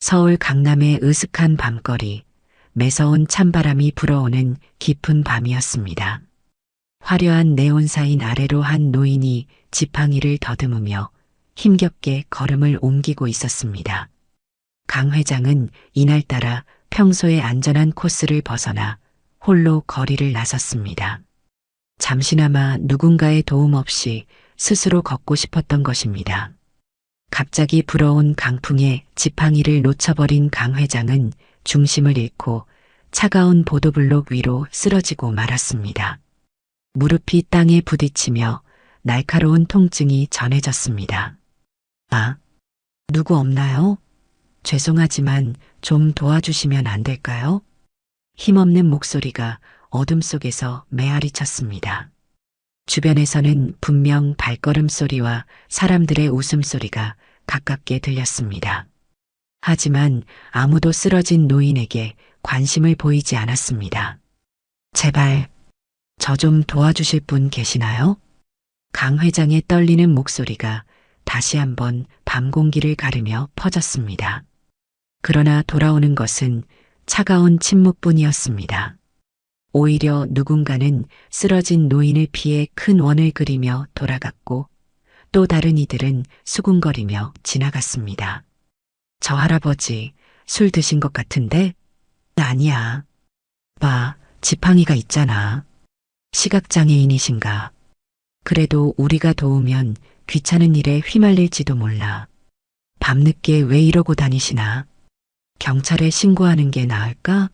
서울 강남의 으슥한 밤거리, 매서운 찬바람이 불어오는 깊은 밤이었습니다. 화려한 네온사인 아래로 한 노인이 지팡이를 더듬으며 힘겹게 걸음을 옮기고 있었습니다. 강 회장은 이날따라 평소의 안전한 코스를 벗어나 홀로 거리를 나섰습니다. 잠시나마 누군가의 도움 없이 스스로 걷고 싶었던 것입니다. 갑자기 불어온 강풍에 지팡이를 놓쳐버린 강 회장은 중심을 잃고 차가운 보도블록 위로 쓰러지고 말았습니다. 무릎이 땅에 부딪히며 날카로운 통증이 전해졌습니다. 아, 누구 없나요? 죄송하지만 좀 도와주시면 안 될까요? 힘없는 목소리가 어둠 속에서 메아리쳤습니다. 주변에서는 분명 발걸음 소리와 사람들의 웃음소리가 가깝게 들렸습니다. 하지만 아무도 쓰러진 노인에게 관심을 보이지 않았습니다. 제발, 저 좀 도와주실 분 계시나요? 강 회장의 떨리는 목소리가 다시 한번 밤 공기를 가르며 퍼졌습니다. 그러나 돌아오는 것은 차가운 침묵뿐이었습니다. 오히려 누군가는 쓰러진 노인을 피해 큰 원을 그리며 돌아갔고 또 다른 이들은 수군거리며 지나갔습니다. 저 할아버지 술 드신 것 같은데? 아니야. 봐, 지팡이가 있잖아. 시각장애인이신가? 그래도 우리가 도우면 귀찮은 일에 휘말릴지도 몰라. 밤늦게 왜 이러고 다니시나? 경찰에 신고하는 게 나을까?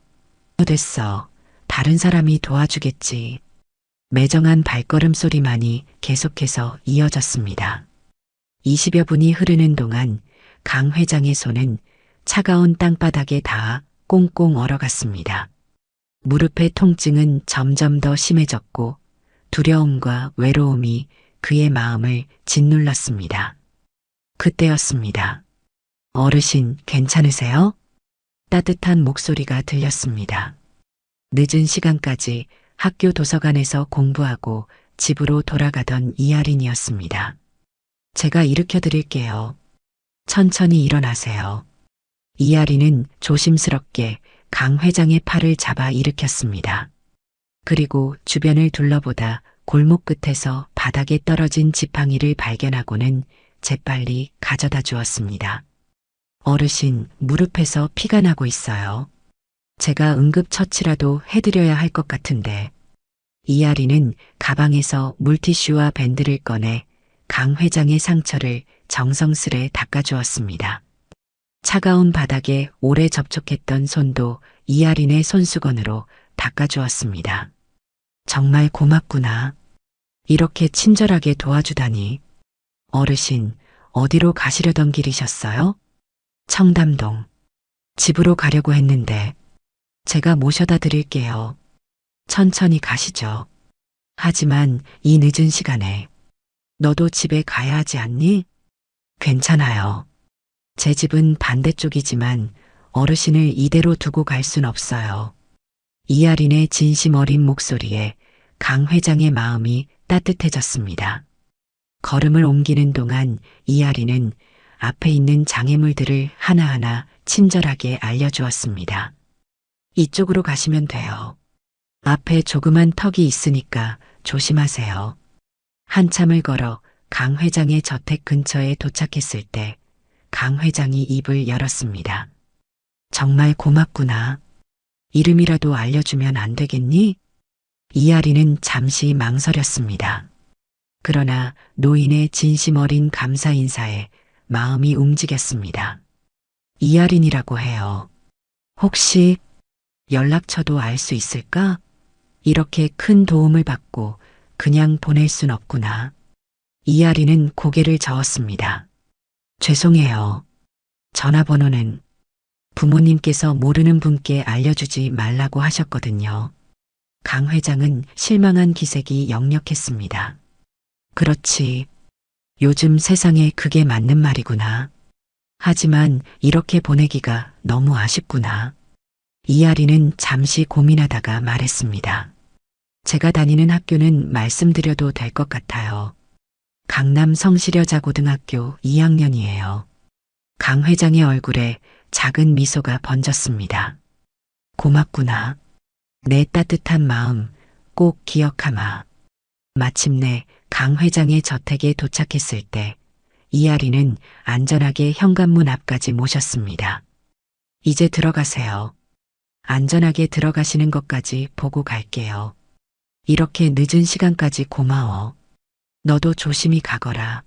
됐어. 다른 사람이 도와주겠지. 매정한 발걸음 소리만이 계속해서 이어졌습니다. 20여 분이 흐르는 동안 강 회장의 손은 차가운 땅바닥에 닿아 꽁꽁 얼어갔습니다. 무릎의 통증은 점점 더 심해졌고 두려움과 외로움이 그의 마음을 짓눌렀습니다. 그때였습니다. 어르신 괜찮으세요? 따뜻한 목소리가 들렸습니다. 늦은 시간까지 학교 도서관에서 공부하고 집으로 돌아가던 이하린이었습니다. 제가 일으켜 드릴게요. 천천히 일어나세요. 이하린은 조심스럽게 강 회장의 팔을 잡아 일으켰습니다. 그리고 주변을 둘러보다 골목 끝에서 바닥에 떨어진 지팡이를 발견하고는 재빨리 가져다 주었습니다. 어르신, 무릎에서 피가 나고 있어요. 제가 응급처치라도 해드려야 할 것 같은데. 이하리는 가방에서 물티슈와 밴드를 꺼내 강 회장의 상처를 정성스레 닦아주었습니다. 차가운 바닥에 오래 접촉했던 손도 이하린의 손수건으로 닦아주었습니다. 정말 고맙구나. 이렇게 친절하게 도와주다니. 어르신, 어디로 가시려던 길이셨어요? 청담동. 집으로 가려고 했는데 제가 모셔다 드릴게요. 천천히 가시죠. 하지만 이 늦은 시간에 너도 집에 가야 하지 않니? 괜찮아요. 제 집은 반대쪽이지만 어르신을 이대로 두고 갈 순 없어요. 이하린의 진심 어린 목소리에 강 회장의 마음이 따뜻해졌습니다. 걸음을 옮기는 동안 이하린은 앞에 있는 장애물들을 하나하나 친절하게 알려주었습니다. 이쪽으로 가시면 돼요. 앞에 조그만 턱이 있으니까 조심하세요. 한참을 걸어 강 회장의 저택 근처에 도착했을 때 강 회장이 입을 열었습니다. 정말 고맙구나. 이름이라도 알려주면 안 되겠니? 이하리는 잠시 망설였습니다. 그러나 노인의 진심 어린 감사 인사에 마음이 움직였습니다. 이하린이라고 해요. 혹시 연락처도 알 수 있을까? 이렇게 큰 도움을 받고 그냥 보낼 순 없구나. 이하린은 고개를 저었습니다. 죄송해요. 전화번호는 부모님께서 모르는 분께 알려주지 말라고 하셨거든요. 강 회장은 실망한 기색이 역력했습니다. 그렇지. 요즘 세상에 그게 맞는 말이구나. 하지만 이렇게 보내기가 너무 아쉽구나. 이하리는 잠시 고민하다가 말했습니다. 제가 다니는 학교는 말씀드려도 될 것 같아요. 강남 성시려자고등학교 2학년이에요. 강 회장의 얼굴에 작은 미소가 번졌습니다. 고맙구나. 내 따뜻한 마음 꼭 기억하마. 마침내 강 회장의 저택에 도착했을 때 이하리는 안전하게 현관문 앞까지 모셨습니다. 이제 들어가세요. 안전하게 들어가시는 것까지 보고 갈게요. 이렇게 늦은 시간까지 고마워. 너도 조심히 가거라.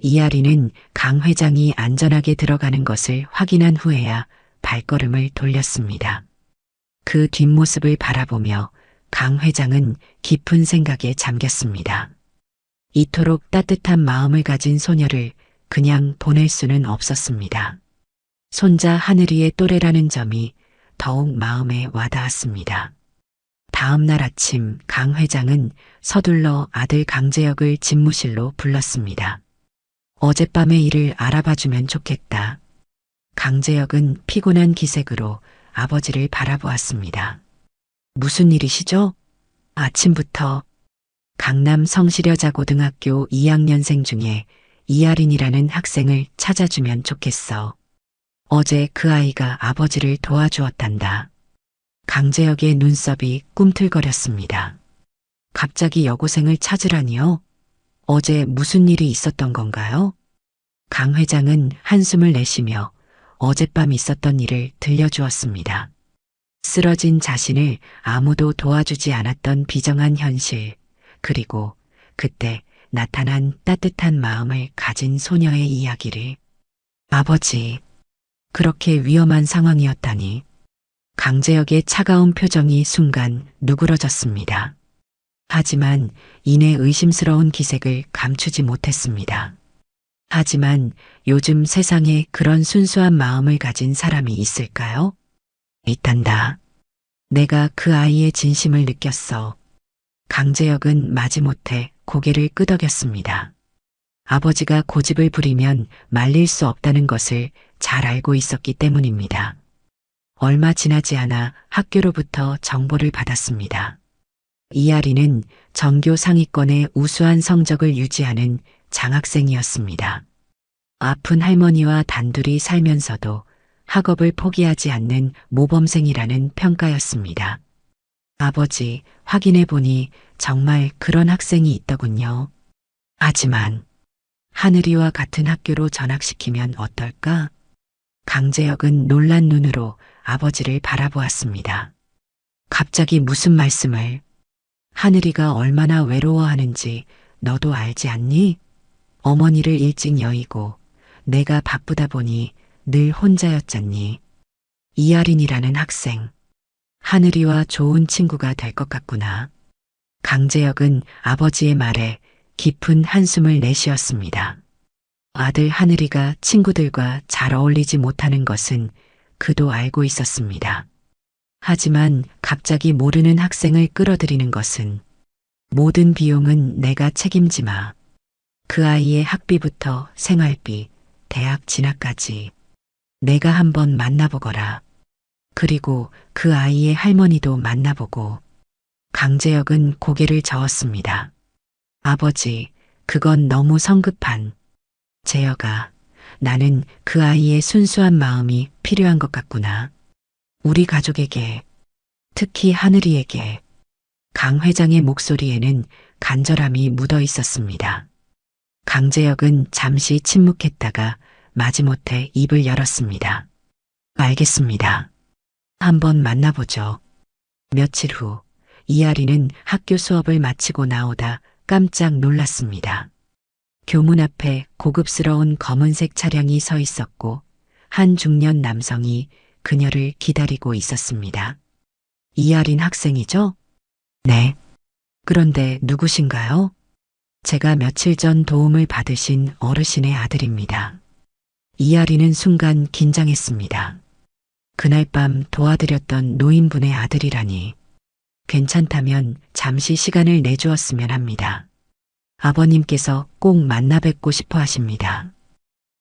이하리는 강 회장이 안전하게 들어가는 것을 확인한 후에야 발걸음을 돌렸습니다. 그 뒷모습을 바라보며 강 회장은 깊은 생각에 잠겼습니다. 이토록 따뜻한 마음을 가진 소녀를 그냥 보낼 수는 없었습니다. 손자 하늘이의 또래라는 점이 더욱 마음에 와닿았습니다. 다음 날 아침 강 회장은 서둘러 아들 강재혁을 집무실로 불렀습니다. 어젯밤의 일을 알아봐주면 좋겠다. 강재혁은 피곤한 기색으로 아버지를 바라보았습니다. 무슨 일이시죠? 아침부터 강남 성시려자고등학교 2학년생 중에 이하린이라는 학생을 찾아주면 좋겠어. 어제 그 아이가 아버지를 도와주었단다. 강재혁의 눈썹이 꿈틀거렸습니다. 갑자기 여고생을 찾으라니요? 어제 무슨 일이 있었던 건가요? 강 회장은 한숨을 내쉬며 어젯밤 있었던 일을 들려주었습니다. 쓰러진 자신을 아무도 도와주지 않았던 비정한 현실, 그리고 그때 나타난 따뜻한 마음을 가진 소녀의 이야기를. 아버지, 그렇게 위험한 상황이었다니. 강재혁의 차가운 표정이 순간 누그러졌습니다. 하지만 이내 의심스러운 기색을 감추지 못했습니다. 하지만 요즘 세상에 그런 순수한 마음을 가진 사람이 있을까요? 있단다. 내가 그 아이의 진심을 느꼈어. 강재혁은 마지못해 고개를 끄덕였습니다. 아버지가 고집을 부리면 말릴 수 없다는 것을 잘 알고 있었기 때문입니다. 얼마 지나지 않아 학교로부터 정보를 받았습니다. 이하리는 전교 상위권의 우수한 성적을 유지하는 장학생이었습니다. 아픈 할머니와 단둘이 살면서도 학업을 포기하지 않는 모범생이라는 평가였습니다. 아버지, 확인해 보니 정말 그런 학생이 있더군요. 하지만 하늘이와 같은 학교로 전학시키면 어떨까? 강재혁은 놀란 눈으로 아버지를 바라보았습니다. 갑자기 무슨 말씀을? 하늘이가 얼마나 외로워하는지 너도 알지 않니? 어머니를 일찍 여의고 내가 바쁘다 보니 늘 혼자였잖니. 이하린이라는 학생. 하늘이와 좋은 친구가 될 것 같구나. 강재혁은 아버지의 말에 깊은 한숨을 내쉬었습니다. 아들 하늘이가 친구들과 잘 어울리지 못하는 것은 그도 알고 있었습니다. 하지만 갑자기 모르는 학생을 끌어들이는 것은 모든 비용은 내가 책임지마. 그 아이의 학비부터 생활비, 대학 진학까지 내가 한번 만나보거라. 그리고 그 아이의 할머니도 만나보고. 강재혁은 고개를 저었습니다. 아버지, 그건 너무 성급한. 재혁아, 나는 그 아이의 순수한 마음이 필요한 것 같구나. 우리 가족에게, 특히 하늘이에게. 강 회장의 목소리에는 간절함이 묻어 있었습니다. 강재혁은 잠시 침묵했다가 마지못해 입을 열었습니다. 알겠습니다. 한번 만나보죠. 며칠 후 이하리는 학교 수업을 마치고 나오다 깜짝 놀랐습니다. 교문 앞에 고급스러운 검은색 차량이 서 있었고 한 중년 남성이 그녀를 기다리고 있었습니다. 이하린 학생이죠? 네. 그런데 누구신가요? 제가 며칠 전 도움을 받으신 어르신의 아들입니다. 이하리는 순간 긴장했습니다. 그날 밤 도와드렸던 노인분의 아들이라니. 괜찮다면 잠시 시간을 내주었으면 합니다. 아버님께서 꼭 만나 뵙고 싶어 하십니다.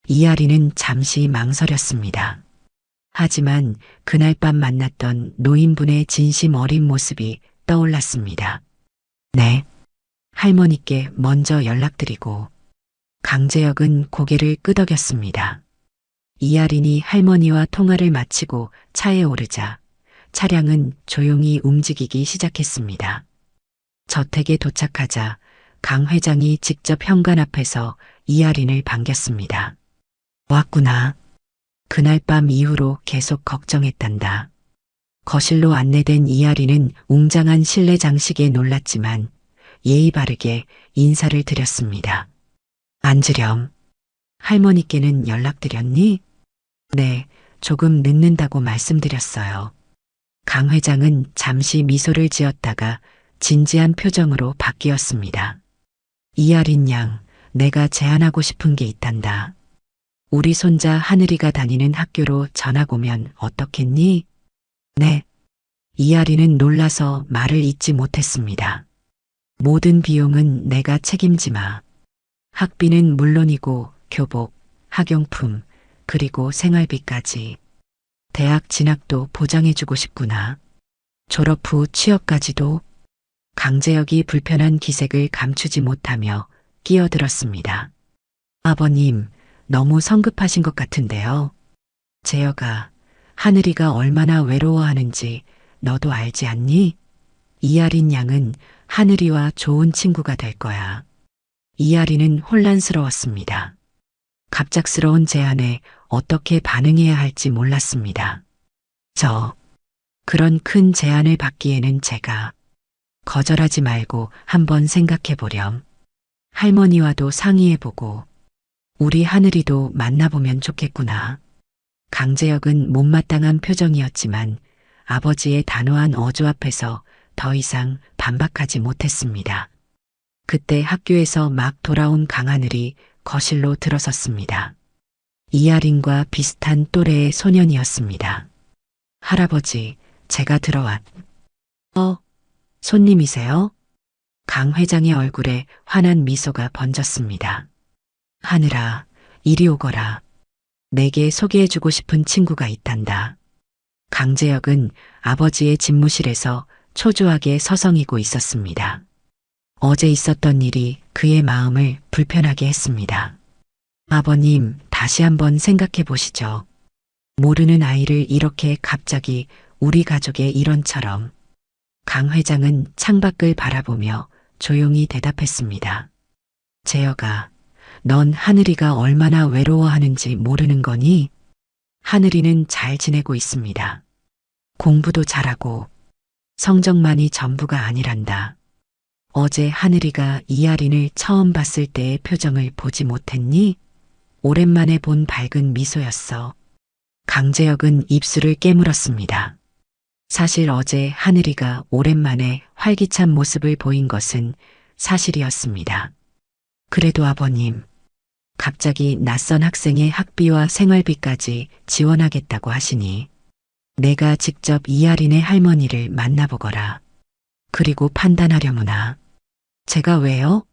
이하리는 잠시 망설였습니다. 하지만 그날 밤 만났던 노인분의 진심 어린 모습이 떠올랐습니다. 네. 할머니께 먼저 연락드리고. 강재혁은 고개를 끄덕였습니다. 이하린이 할머니와 통화를 마치고 차에 오르자 차량은 조용히 움직이기 시작했습니다. 저택에 도착하자 강 회장이 직접 현관 앞에서 이하린을 반겼습니다. 왔구나. 그날 밤 이후로 계속 걱정했단다. 거실로 안내된 이하린은 웅장한 실내 장식에 놀랐지만 예의 바르게 인사를 드렸습니다. 앉으렴. 할머니께는 연락드렸니? 네, 조금 늦는다고 말씀드렸어요. 강 회장은 잠시 미소를 지었다가 진지한 표정으로 바뀌었습니다. 이하린 양, 내가 제안하고 싶은 게 있단다. 우리 손자 하늘이가 다니는 학교로 전학 오면 어떻겠니? 네. 이하린은 놀라서 말을 잇지 못했습니다. 모든 비용은 내가 책임지마. 학비는 물론이고 교복, 학용품, 그리고 생활비까지. 대학 진학도 보장해주고 싶구나. 졸업 후 취업까지도. 강재혁이 불편한 기색을 감추지 못하며 끼어들었습니다. 아버님, 너무 성급하신 것 같은데요. 재혁아, 하늘이가 얼마나 외로워하는지 너도 알지 않니? 이하린 양은 하늘이와 좋은 친구가 될 거야. 이하린은 혼란스러웠습니다. 갑작스러운 제안에 어떻게 반응해야 할지 몰랐습니다. 그런 큰 제안을 받기에는 제가 거절하지 말고 한번 생각해 보렴. 할머니와도 상의해보고 우리 하늘이도 만나보면 좋겠구나. 강재혁은 못마땅한 표정이었지만 아버지의 단호한 어조 앞에서 더 이상 반박하지 못했습니다. 그때 학교에서 막 돌아온 강하늘이 거실로 들어섰습니다. 이하린과 비슷한 또래의 소년이었습니다. 할아버지, 제가 손님이세요? 강 회장의 얼굴에 환한 미소가 번졌습니다. 하늘아, 이리 오거라. 내게 소개해주고 싶은 친구가 있단다. 강재혁은 아버지의 집무실에서 초조하게 서성이고 있었습니다. 어제 있었던 일이 그의 마음을 불편하게 했습니다. 아버님, 다시 한번 생각해 보시죠. 모르는 아이를 이렇게 갑자기 우리 가족의 일원처럼. 강 회장은 창밖을 바라보며 조용히 대답했습니다. 재혁아, 넌 하늘이가 얼마나 외로워하는지 모르는 거니? 하늘이는 잘 지내고 있습니다. 공부도 잘하고 성적만이 전부가 아니란다. 어제 하늘이가 이하린을 처음 봤을 때의 표정을 보지 못했니? 오랜만에 본 밝은 미소였어. 강재혁은 입술을 깨물었습니다. 사실 어제 하늘이가 오랜만에 활기찬 모습을 보인 것은 사실이었습니다. 그래도 아버님, 갑자기 낯선 학생의 학비와 생활비까지 지원하겠다고 하시니 내가 직접 이하린의 할머니를 만나보거라. 그리고 판단하려무나. 제가 왜요?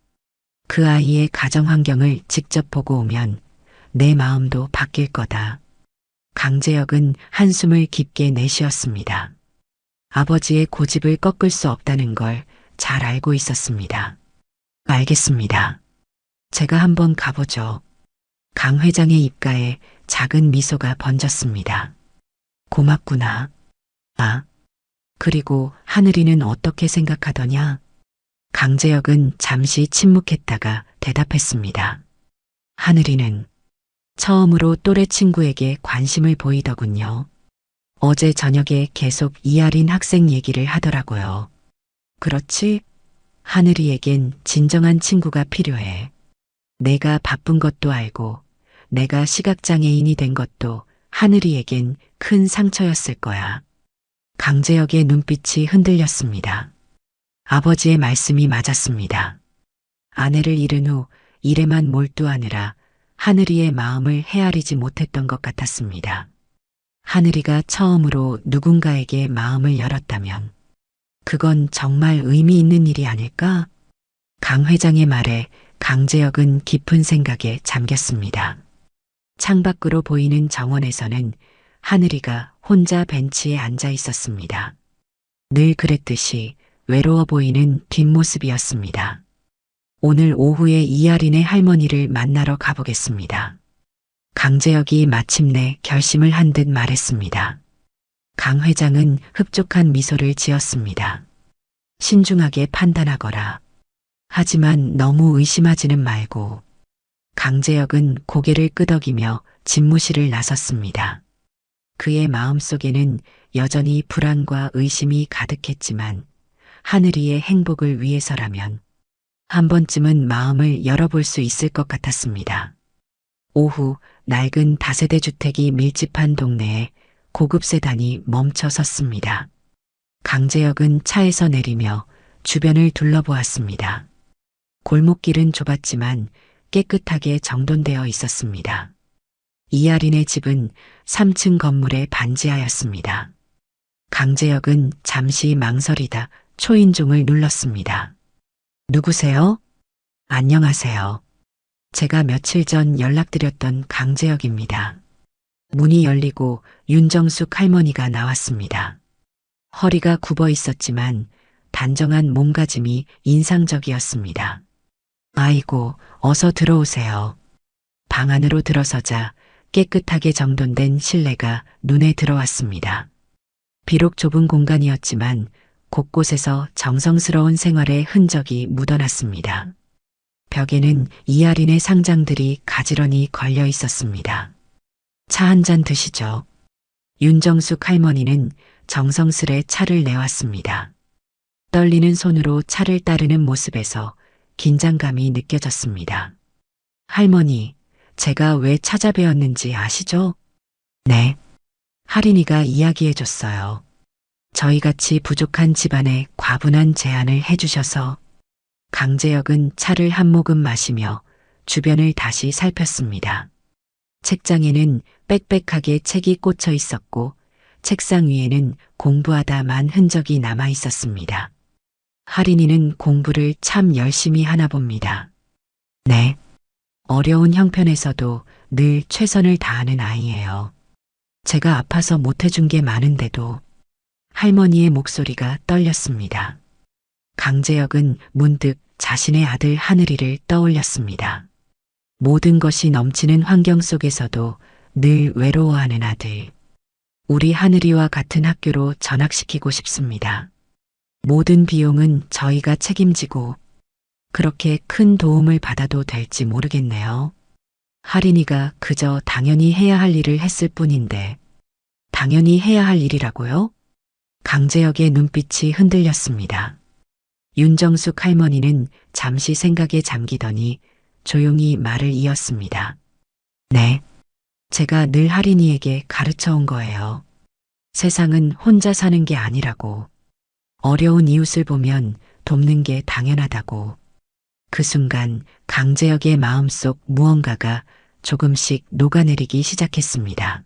그 아이의 가정 환경을 직접 보고 오면 내 마음도 바뀔 거다. 강재혁은 한숨을 깊게 내쉬었습니다. 아버지의 고집을 꺾을 수 없다는 걸 잘 알고 있었습니다. 알겠습니다. 제가 한번 가보죠. 강 회장의 입가에 작은 미소가 번졌습니다. 고맙구나. 그리고 하늘이는 어떻게 생각하더냐? 강재혁은 잠시 침묵했다가 대답했습니다. 하늘이는 처음으로 또래 친구에게 관심을 보이더군요. 어제 저녁에 계속 이하린 학생 얘기를 하더라고요. 그렇지? 하늘이에겐 진정한 친구가 필요해. 내가 바쁜 것도 알고 내가 시각장애인이 된 것도 하늘이에겐 큰 상처였을 거야. 강재혁의 눈빛이 흔들렸습니다. 아버지의 말씀이 맞았습니다. 아내를 잃은 후 일에만 몰두하느라 하늘이의 마음을 헤아리지 못했던 것 같았습니다. 하늘이가 처음으로 누군가에게 마음을 열었다면 그건 정말 의미 있는 일이 아닐까? 강 회장의 말에 강재혁은 깊은 생각에 잠겼습니다. 창밖으로 보이는 정원에서는 하늘이가 혼자 벤치에 앉아 있었습니다. 늘 그랬듯이 외로워 보이는 뒷모습이었습니다. 오늘 오후에 이하린의 할머니를 만나러 가보겠습니다. 강재혁이 마침내 결심을 한 듯 말했습니다. 강 회장은 흡족한 미소를 지었습니다. 신중하게 판단하거라. 하지만 너무 의심하지는 말고. 강재혁은 고개를 끄덕이며 집무실을 나섰습니다. 그의 마음속에는 여전히 불안과 의심이 가득했지만 하늘이의 행복을 위해서라면 한 번쯤은 마음을 열어볼 수 있을 것 같았습니다. 오후 낡은 다세대 주택이 밀집한 동네에 고급 세단이 멈춰 섰습니다. 강재혁은 차에서 내리며 주변을 둘러보았습니다. 골목길은 좁았지만 깨끗하게 정돈되어 있었습니다. 이하린의 집은 3층 건물에 반지하였습니다. 강재혁은 잠시 망설이다 초인종을 눌렀습니다. 누구세요? 안녕하세요. 제가 며칠 전 연락드렸던 강재혁입니다. 문이 열리고 윤정숙 할머니가 나왔습니다. 허리가 굽어 있었지만 단정한 몸가짐이 인상적이었습니다. 아이고, 어서 들어오세요. 방 안으로 들어서자 깨끗하게 정돈된 실내가 눈에 들어왔습니다. 비록 좁은 공간이었지만 곳곳에서 정성스러운 생활의 흔적이 묻어났습니다. 벽에는 이하린의 상장들이 가지런히 걸려 있었습니다. 차 한 잔 드시죠. 윤정숙 할머니는 정성스레 차를 내왔습니다. 떨리는 손으로 차를 따르는 모습에서 긴장감이 느껴졌습니다. 할머니, 제가 왜 찾아뵈었는지 아시죠? 네. 하린이가 이야기해줬어요. 저희같이 부족한 집안에 과분한 제안을 해주셔서. 강재혁은 차를 한 모금 마시며 주변을 다시 살폈습니다. 책장에는 빽빽하게 책이 꽂혀 있었고 책상 위에는 공부하다만 흔적이 남아 있었습니다. 하린이는 공부를 참 열심히 하나 봅니다. 네. 어려운 형편에서도 늘 최선을 다하는 아이예요. 제가 아파서 못해준 게 많은데도. 할머니의 목소리가 떨렸습니다. 강재혁은 문득 자신의 아들 하늘이를 떠올렸습니다. 모든 것이 넘치는 환경 속에서도 늘 외로워하는 아들. 우리 하늘이와 같은 학교로 전학시키고 싶습니다. 모든 비용은 저희가 책임지고. 그렇게 큰 도움을 받아도 될지 모르겠네요. 하린이가 그저 당연히 해야 할 일을 했을 뿐인데. 당연히 해야 할 일이라고요? 강재혁의 눈빛이 흔들렸습니다. 윤정숙 할머니는 잠시 생각에 잠기더니 조용히 말을 이었습니다. 네. 제가 늘 하린이에게 가르쳐 온 거예요. 세상은 혼자 사는 게 아니라고. 어려운 이웃을 보면 돕는 게 당연하다고. 그 순간 강재혁의 마음속 무언가가 조금씩 녹아내리기 시작했습니다.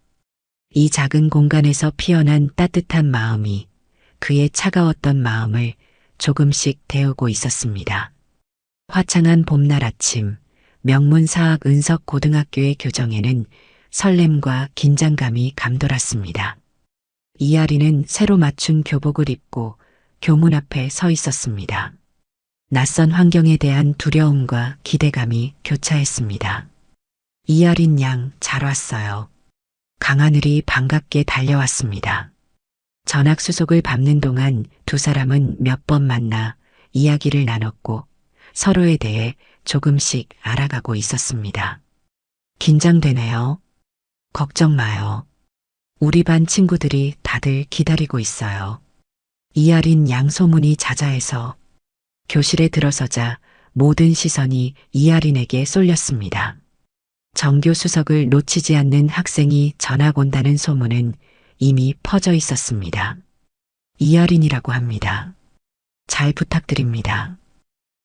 이 작은 공간에서 피어난 따뜻한 마음이 그의 차가웠던 마음을 조금씩 데우고 있었습니다. 화창한 봄날 아침, 명문사학 은석고등학교의 교정에는 설렘과 긴장감이 감돌았습니다. 이하리는 새로 맞춘 교복을 입고 교문 앞에 서 있었습니다. 낯선 환경에 대한 두려움과 기대감이 교차했습니다. 이하린 양 잘 왔어요. 강하늘이 반갑게 달려왔습니다. 전학수속을 밟는 동안 두 사람은 몇 번 만나 이야기를 나눴고 서로에 대해 조금씩 알아가고 있었습니다. 긴장되네요. 걱정 마요. 우리 반 친구들이 다들 기다리고 있어요. 이하린 양 소문이 자자해서. 교실에 들어서자 모든 시선이 이하린에게 쏠렸습니다. 정교 수석을 놓치지 않는 학생이 전학 온다는 소문은 이미 퍼져 있었습니다. 이하린이라고 합니다. 잘 부탁드립니다.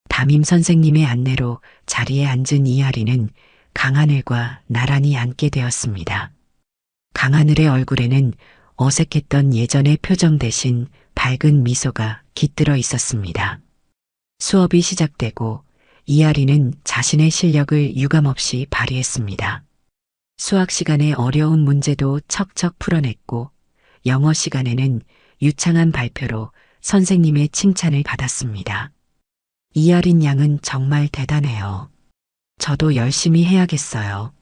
담임 선생님의 안내로 자리에 앉은 이하린은 강하늘과 나란히 앉게 되었습니다. 강하늘의 얼굴에는 어색했던 예전의 표정 대신 밝은 미소가 깃들어 있었습니다. 수업이 시작되고 이하린은 자신의 실력을 유감없이 발휘했습니다. 수학 시간에 어려운 문제도 척척 풀어냈고 영어 시간에는 유창한 발표로 선생님의 칭찬을 받았습니다. 이하린 양은 정말 대단해요. 저도 열심히 해야겠어요.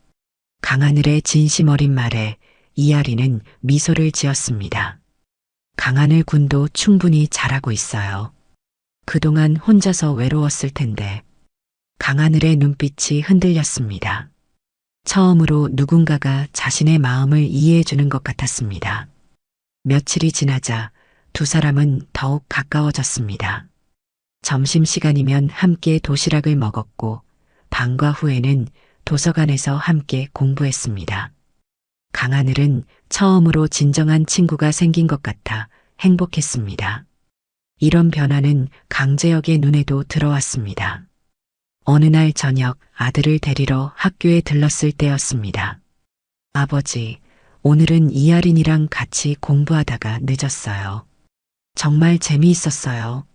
강하늘의 진심 어린 말에 이하리는 미소를 지었습니다. 강하늘 군도 충분히 잘하고 있어요. 그동안 혼자서 외로웠을 텐데. 강하늘의 눈빛이 흔들렸습니다. 처음으로 누군가가 자신의 마음을 이해해 주는 것 같았습니다. 며칠이 지나자 두 사람은 더욱 가까워졌습니다. 점심시간이면 함께 도시락을 먹었고 방과 후에는 도서관에서 함께 공부했습니다. 강하늘은 처음으로 진정한 친구가 생긴 것 같아 행복했습니다. 이런 변화는 강재혁의 눈에도 들어왔습니다. 어느 날 저녁 아들을 데리러 학교에 들렀을 때였습니다. 아버지, 오늘은 이하린이랑 같이 공부하다가 늦었어요. 정말 재미있었어요.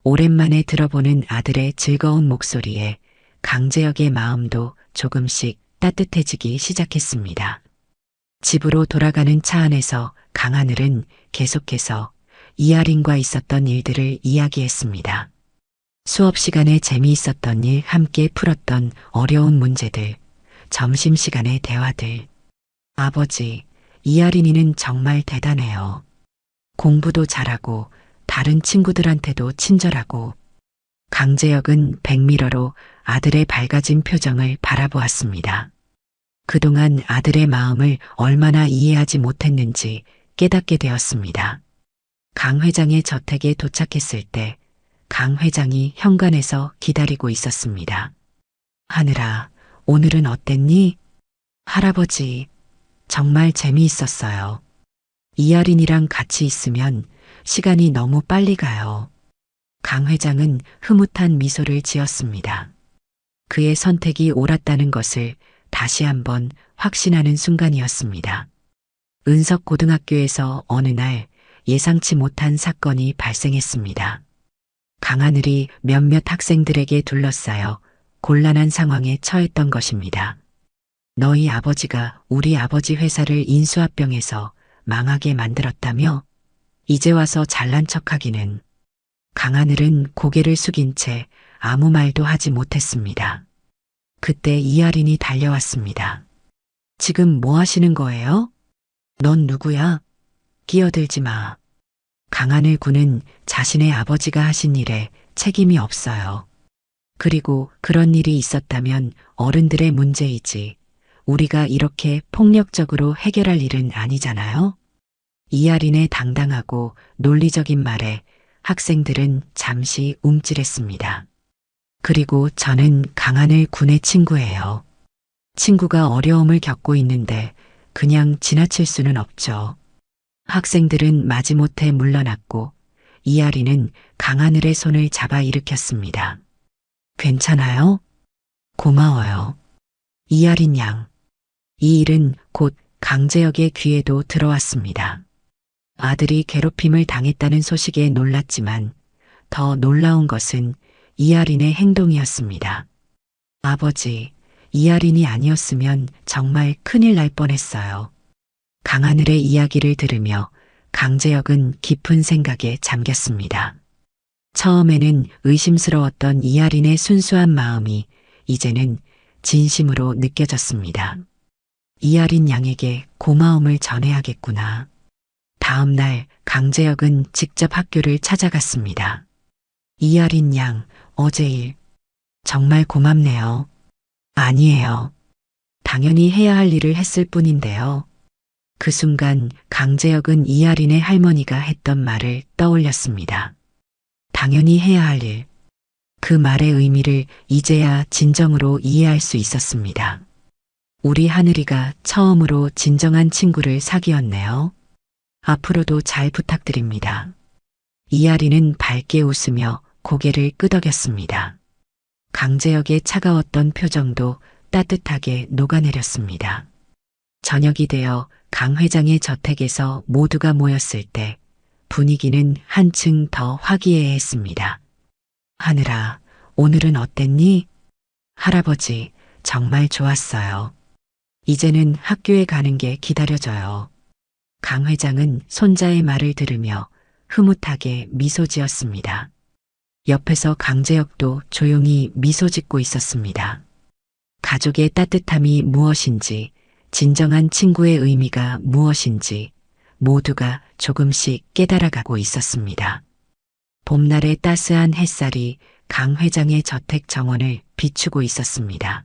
오랜만에 들어보는 아들의 즐거운 목소리에 강재혁의 마음도 조금씩 따뜻해지기 시작했습니다. 집으로 돌아가는 차 안에서 강하늘은 계속해서 이하린과 있었던 일들을 이야기했습니다. 수업 시간에 재미있었던 일, 함께 풀었던 어려운 문제들, 점심시간의 대화들. 아버지, 이하린이는 정말 대단해요. 공부도 잘하고 다른 친구들한테도 친절하고. 강재혁은 백미러로 아들의 밝아진 표정을 바라보았습니다. 그동안 아들의 마음을 얼마나 이해하지 못했는지 깨닫게 되었습니다. 강 회장의 저택에 도착했을 때 강 회장이 현관에서 기다리고 있었습니다. 하늘아, 오늘은 어땠니? 할아버지, 정말 재미있었어요. 이하린이랑 같이 있으면 시간이 너무 빨리 가요. 강 회장은 흐뭇한 미소를 지었습니다. 그의 선택이 옳았다는 것을 다시 한번 확신하는 순간이었습니다. 은석고등학교에서 어느 날 예상치 못한 사건이 발생했습니다. 강하늘이 몇몇 학생들에게 둘러싸여 곤란한 상황에 처했던 것입니다. 너희 아버지가 우리 아버지 회사를 인수합병해서 망하게 만들었다며? 이제 와서 잘난 척하기는. 강하늘은 고개를 숙인 채 아무 말도 하지 못했습니다. 그때 이하린이 달려왔습니다. 지금 뭐 하시는 거예요? 넌 누구야? 끼어들지 마. 강하늘 군은 자신의 아버지가 하신 일에 책임이 없어요. 그리고 그런 일이 있었다면 어른들의 문제이지 우리가 이렇게 폭력적으로 해결할 일은 아니잖아요. 이하린의 당당하고 논리적인 말에 학생들은 잠시 움찔했습니다. 그리고 저는 강하늘 군의 친구예요. 친구가 어려움을 겪고 있는데 그냥 지나칠 수는 없죠. 학생들은 마지못해 물러났고 이하린은 강하늘의 손을 잡아 일으켰습니다. 괜찮아요? 고마워요. 이하린 양. 이 일은 곧 강재혁의 귀에도 들어왔습니다. 아들이 괴롭힘을 당했다는 소식에 놀랐지만 더 놀라운 것은 이하린의 행동이었습니다. 아버지, 이하린이 아니었으면 정말 큰일 날 뻔했어요. 강하늘의 이야기를 들으며 강재혁은 깊은 생각에 잠겼습니다. 처음에는 의심스러웠던 이하린의 순수한 마음이 이제는 진심으로 느껴졌습니다. 이하린 양에게 고마움을 전해야겠구나. 다음 날 강재혁은 직접 학교를 찾아갔습니다. 이하린 양, 어제 일 정말 고맙네요. 아니에요. 당연히 해야 할 일을 했을 뿐인데요. 그 순간 강재혁은 이하린의 할머니가 했던 말을 떠올렸습니다. 당연히 해야 할 일. 그 말의 의미를 이제야 진정으로 이해할 수 있었습니다. 우리 하늘이가 처음으로 진정한 친구를 사귀었네요. 앞으로도 잘 부탁드립니다. 이하린은 밝게 웃으며 고개를 끄덕였습니다. 강재혁의 차가웠던 표정도 따뜻하게 녹아내렸습니다. 저녁이 되어 강 회장의 저택에서 모두가 모였을 때 분위기는 한층 더 화기애애했습니다. 하늘아, 오늘은 어땠니? 할아버지, 정말 좋았어요. 이제는 학교에 가는 게 기다려져요. 강 회장은 손자의 말을 들으며 흐뭇하게 미소 지었습니다. 옆에서 강재혁도 조용히 미소 짓고 있었습니다. 가족의 따뜻함이 무엇인지 진정한 친구의 의미가 무엇인지 모두가 조금씩 깨달아가고 있었습니다. 봄날의 따스한 햇살이 강 회장의 저택 정원을 비추고 있었습니다.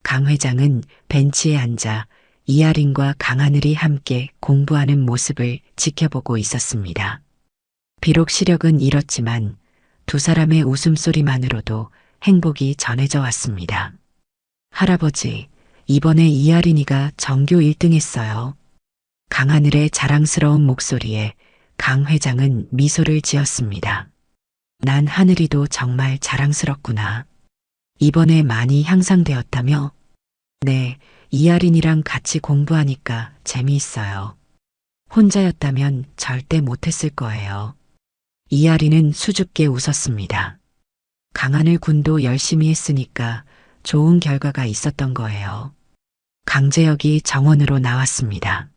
강 회장은 벤치에 앉아 이하린과 강하늘이 함께 공부하는 모습을 지켜보고 있었습니다. 비록 시력은 잃었지만 두 사람의 웃음소리만으로도 행복이 전해져 왔습니다. 할아버지, 이번에 이하린이가 전교 1등 했어요. 강하늘의 자랑스러운 목소리에 강 회장은 미소를 지었습니다. 난 하늘이도 정말 자랑스럽구나. 이번에 많이 향상되었다며? 네, 이하린이랑 같이 공부하니까 재미있어요. 혼자였다면 절대 못했을 거예요. 이하린은 수줍게 웃었습니다. 강하늘 군도 열심히 했으니까 좋은 결과가 있었던 거예요. 강재혁이 정원으로 나왔습니다.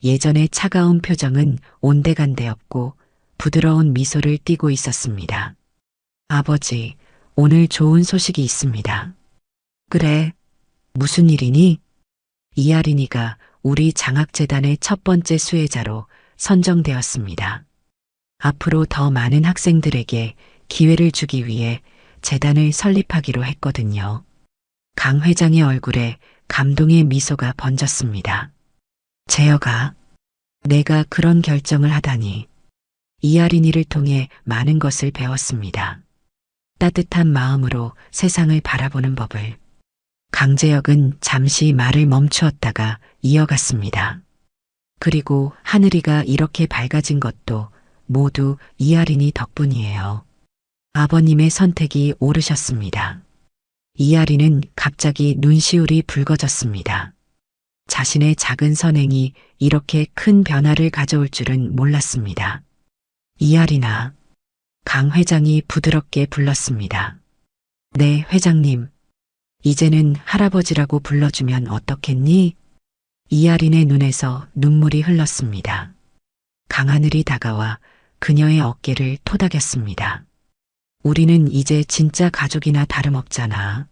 예전의 차가운 표정은 온데간데없고 부드러운 미소를 띠고 있었습니다. 아버지, 오늘 좋은 소식이 있습니다. 그래, 무슨 일이니? 이하린이가 우리 장학재단의 첫 번째 수혜자로 선정되었습니다. 앞으로 더 많은 학생들에게 기회를 주기 위해 재단을 설립하기로 했거든요. 강 회장의 얼굴에 감동의 미소가 번졌습니다. 재혁아, 내가 그런 결정을 하다니. 이하린이를 통해 많은 것을 배웠습니다. 따뜻한 마음으로 세상을 바라보는 법을. 강재혁은 잠시 말을 멈추었다가 이어갔습니다. 그리고 하늘이가 이렇게 밝아진 것도 모두 이하린이 덕분이에요. 아버님의 선택이 옳으셨습니다. 이하린은 갑자기 눈시울이 붉어졌습니다. 자신의 작은 선행이 이렇게 큰 변화를 가져올 줄은 몰랐습니다. 이하린아, 강 회장이 부드럽게 불렀습니다. 네, 회장님. 이제는 할아버지라고 불러주면 어떻겠니? 이하린의 눈에서 눈물이 흘렀습니다. 강하늘이 다가와 그녀의 어깨를 토닥였습니다. 우리는 이제 진짜 가족이나 다름없잖아.